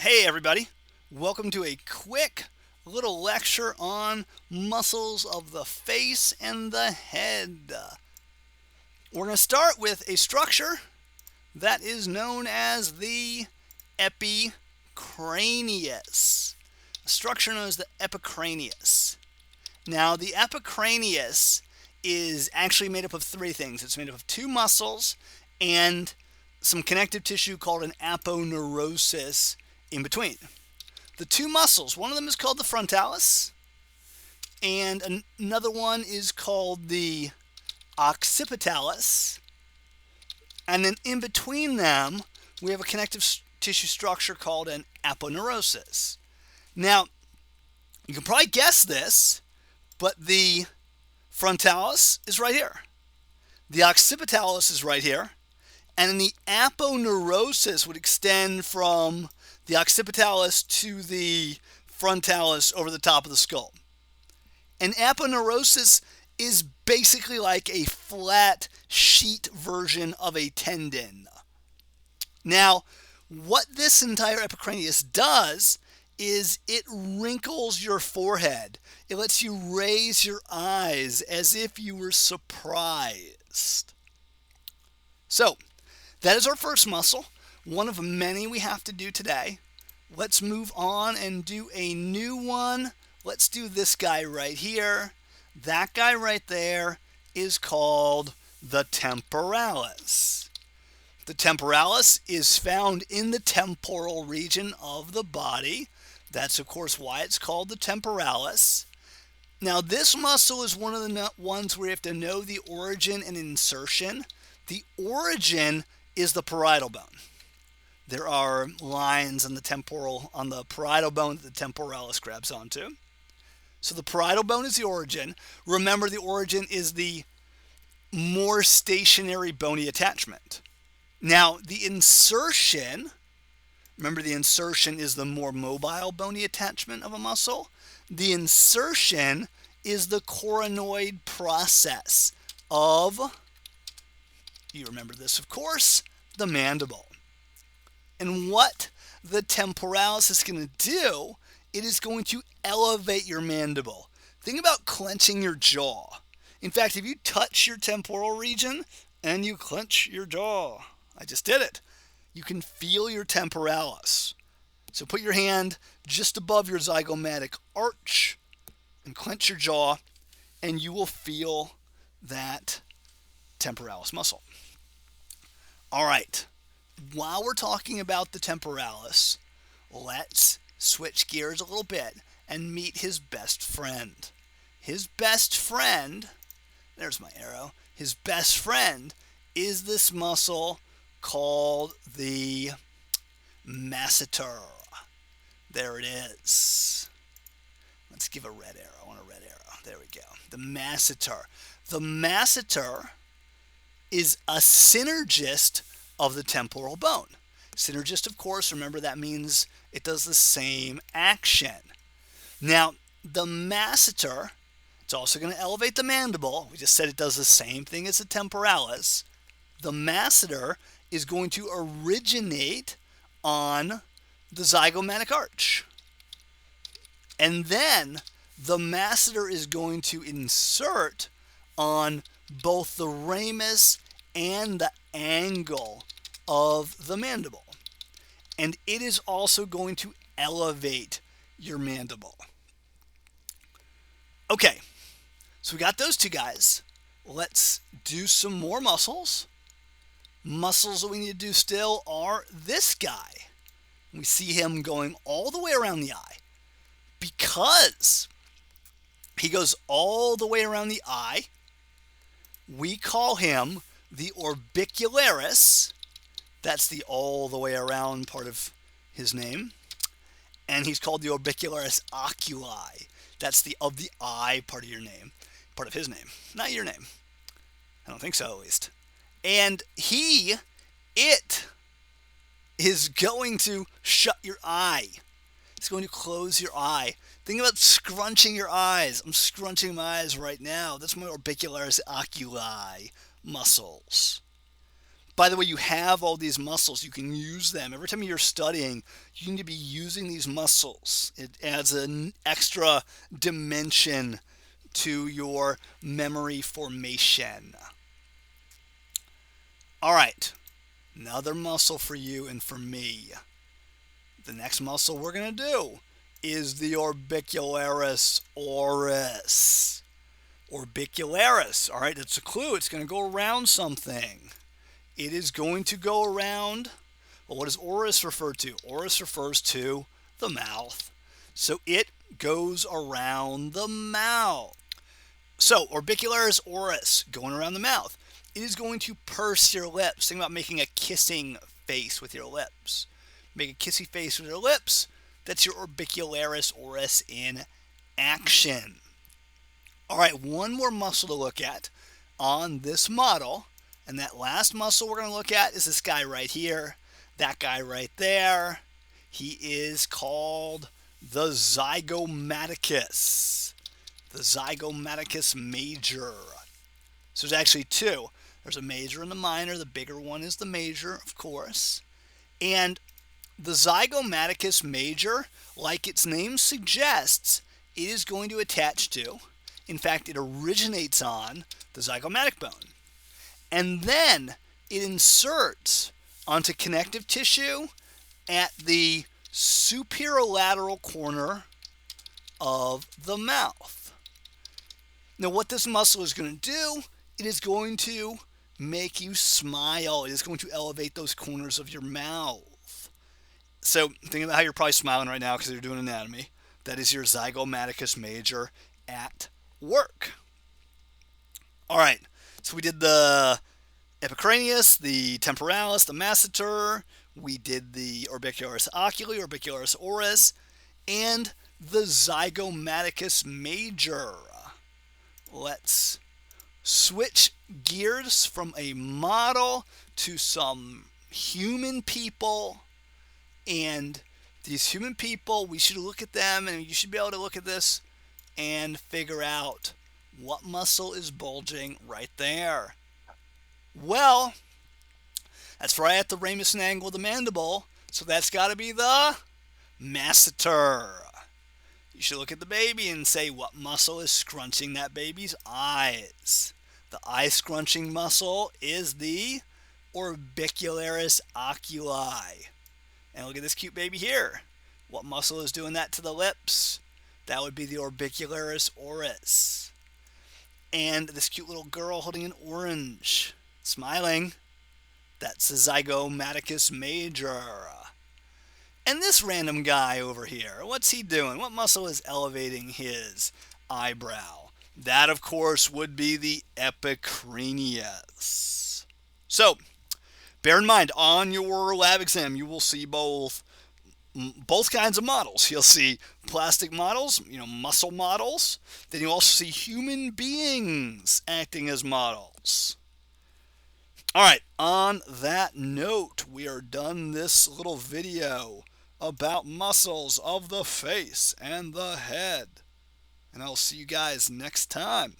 Hey everybody, welcome to a quick little lecture on muscles of the face and the head. We're going to start with a structure that is known as the epicranius. A structure known as the epicranius. Now the epicranius is actually made up of three things. It's made up of two muscles and some connective tissue called an aponeurosis in between. The two muscles, one of them is called the frontalis, and another one is called the occipitalis. And then in between them, we have a connective tissue structure called an aponeurosis. Now, you can probably guess this, but the frontalis is right here. The occipitalis is right here. And then the aponeurosis would extend from the occipitalis to the frontalis over the top of the skull. An aponeurosis is basically like a flat sheet version of a tendon. Now, what this entire epicranius does is it wrinkles your forehead. It lets you raise your eyes as if you were surprised. So, that is our first muscle, one of many we have to do today. Let's move on and do a new one. Let's do this guy right here. That guy right there is called the temporalis. The temporalis is found in the temporal region of the body. That's, of course, why it's called the temporalis. Now, this muscle is one of the ones where you have to know the origin and insertion. The origin is the parietal bone. There are lines on the parietal bone that the temporalis grabs onto. So the parietal bone is the origin. Remember, the origin is the more stationary bony attachment. Now, the insertion, remember the insertion is the more mobile bony attachment of a muscle. The insertion is the coronoid process of, you remember this, of course, the mandible. And what the temporalis is going to do, it is going to elevate your mandible. Think about clenching your jaw. In fact, if you touch your temporal region and you clench your jaw, I just did it, you can feel your temporalis. So put your hand just above your zygomatic arch and clench your jaw, and you will feel that temporalis muscle. All right, while we're talking about the temporalis, let's switch gears a little bit and meet his best friend. His best friend, there's my arrow, his best friend is this muscle called the masseter. There it is. Let's give a red arrow. I want a red arrow. There we go. The masseter. The masseter is a synergist of the temporal bone. Synergist, of course, remember that means it does the same action. Now, the masseter, it's also going to elevate the mandible. We just said it does the same thing as the temporalis. The masseter is going to originate on the zygomatic arch. And then the masseter is going to insert on both the ramus and the angle of the mandible. And it is also going to elevate your mandible. Okay, so we got those two guys. Let's do some more muscles. Muscles that we need to do still are this guy. We see him going all the way around the eye. Because he goes all the way around the eye, we call him the Orbicularis. That's the all the way around part of his name. And he's called the Orbicularis oculi. That's the of the eye part of your name, part of his name, not your name. I don't think so, at least. And it is going to shut your eye. It's going to close your eye. Think about scrunching your eyes. I'm scrunching my eyes right now. That's my orbicularis oculi muscles. By the way, you have all these muscles. You can use them. Every time you're studying, you need to be using these muscles. It adds an extra dimension to your memory formation. All right, another muscle for you and for me. The next muscle we're going to do is the Orbicularis oris. Orbicularis, all right, it's a clue. It's going to go around something. It is going to go around, well, what does oris refer to? Oris refers to the mouth. So it goes around the mouth. So, Orbicularis oris, going around the mouth. It is going to purse your lips. Think about making a kissing face with your lips. Make a kissy face with your lips. That's your Orbicularis oris in action. All right, one more muscle to look at on this model. And that last muscle we're going to look at is this guy right here. That guy right there. He is called the Zygomaticus. The Zygomaticus Major. So there's actually two. There's a major and a minor. The bigger one is the major, of course. And the Zygomaticus Major, like its name suggests, it is going to attach to, in fact, it originates on the zygomatic bone. And then it inserts onto connective tissue at the superolateral corner of the mouth. Now, what this muscle is going to do, it is going to make you smile. It is going to elevate those corners of your mouth. So think about how you're probably smiling right now because you're doing anatomy. That is your Zygomaticus Major at work. All right, so we did the epicranius, the temporalis, the masseter. We did the orbicularis oculi, orbicularis oris, and the Zygomaticus Major. Let's switch gears from a model to some human people. And these human people, we should look at them, and you should be able to look at this and figure out what muscle is bulging right there. Well, that's right at the ramus and angle of the mandible, so that's got to be the masseter. You should look at the baby and say what muscle is scrunching that baby's eyes. The eye scrunching muscle is the orbicularis oculi. And look at this cute baby here. What muscle is doing that to the lips? That would be the orbicularis oris. And this cute little girl holding an orange, smiling, that's the Zygomaticus Major. And this random guy over here, what's he doing? What muscle is elevating his eyebrow? That, of course, would be the epicranius. So, bear in mind, on your lab exam, you will see both kinds of models. You'll see plastic models, muscle models. Then you'll also see human beings acting as models. All right, on that note, we are done this little video about muscles of the face and the head. And I'll see you guys next time.